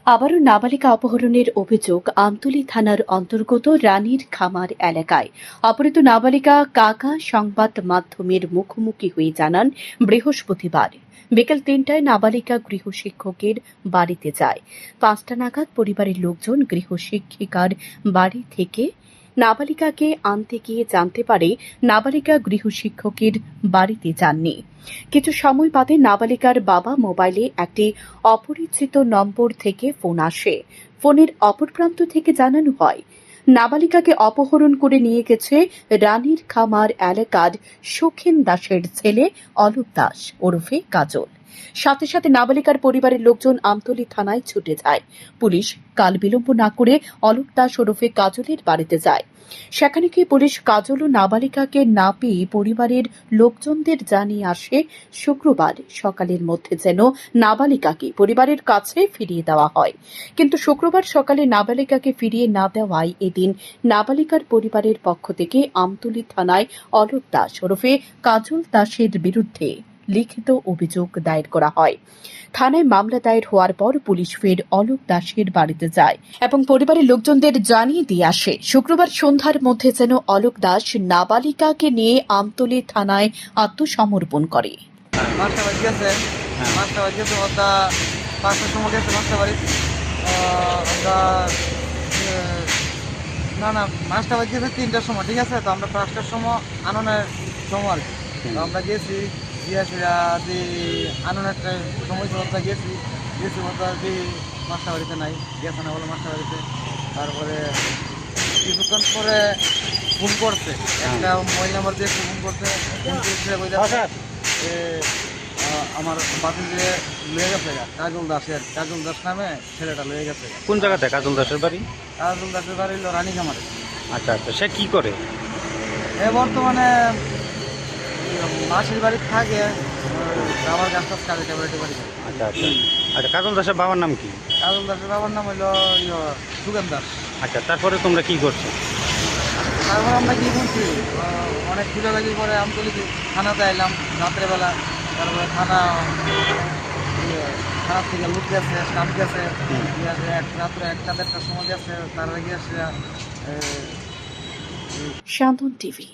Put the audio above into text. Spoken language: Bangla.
আবারও নাবালিকা অপহরণের অভিযোগ আমতলী থানার অন্তর্গত রানীর খামার এলাকায়। অপহৃত নাবালিকা কাকা সংবাদ মাধ্যমের মুখোমুখি হয়ে জানান, বৃহস্পতিবার বিকেল ৩টায় নাবালিকা গৃহশিক্ষকের বাড়িতে যায়। ৫টা নাগাদ পরিবারের লোকজন গৃহশিক্ষিকার বাড়ি থেকে নাবালিকাকে আনতে গিয়ে জানতে পারে নাবালিকা গৃহশিক্ষকের বাড়িতে যাননি। কিছু সময় বাদে নাবালিকার বাবা মোবাইলে একটি অপরিচিত নম্বর থেকে ফোন আসে। ফোনের অপর প্রান্ত থেকে জানানো হয়, নাবালিকাকে অপহরণ করে নিয়ে গেছে রানীর খামার এলাকার সুখেন দাসের ছেলে অলোক দাস ওরফে কাজল। সাথে সাথে নাবালিকার পরিবারের লোকজন আমতলী থানায় ছুটে যায়। পুলিশ কাল বিলম্ব না করে অলোক দাস ওরফে কাজলের বাড়িতে যায়। সেখানে গিয়ে পুলিশ কাজল ও নাবালিকাকে না পেয়ে পরিবারের লোকজনদের জানিয়ে আসে শুক্রবার সকালের মধ্যে যেন নাবালিকাকে পরিবারের কাছে ফিরিয়ে দেওয়া হয়। কিন্তু শুক্রবার সকালে নাবালিকাকে ফিরিয়ে না দেওয়ায় এদিন নাবালিকার পরিবারের পক্ষ থেকে আমতলী থানায় অলোক দাস ওরফে কাজল দাসের বিরুদ্ধে লিখিত অভিযোগ দায়ের করা হয়। থানায় মামলা দায়ের হওয়ার পর পুলিশ ফের অলোক দাসের বাড়িতে যায় এবং পরিবারের লোকজনদের জানিয়ে দিয়ে আসে শুক্রবার সন্ধ্যার মধ্যে যেন অলোক দাস নাবালিকাকে নিয়ে আমতলী থানায় আত্মসমর্পণ করে। মাছটা বাজছে 3টার সময়, ঠিক আছে। তো আমরা 5টার সময় আননের সময় আর কি। তো আমরা গেছি গিয়েছিলা যে আননের সময় আমরা গেছি বলতে যে মাছটা বাড়িতে নাই, গেছে না বলে মাছটা বাড়িতে। তারপরে কিছুক্ষণ পরে ফোন করছে, একটা মোবাইল নাম্বার দিয়ে ফোন করছে। আমার বাতিল দিয়ে লয়ে গেছে কাজল দাসের, কাজল দাস নামে ছেলেটা লয়ে গেছে। কোন জায়গাতে কাজল দাসের বাড়ি? কাজল দাসের বাড়ি হলো রানী খামারে। আচ্ছা আচ্ছা, সে কি করে? বর্তমানে মাসির বাড়ি থাকে, আমার গাছ টাছ কাজে ট্যাবলেটের বাড়ি। আচ্ছা আচ্ছা আচ্ছা, কাজল দাসের বাবার নাম কি? কাজল দাসের বাবার নাম হলো সুগেন দাস। আচ্ছা, তারপরে তোমরা কি করছো? তারপর আমরা কি করছি, অনেক খুঁজাখুঁজি করে আমতলী থানাতে এলাম রাত্রেবেলা। তারপরে থানা থেকে লুট গেছে, স্টাফ গেছে, রাত্রে 1টা-1:30টার সময় গেছে। তারা গিয়েছে শান্তন টিভি।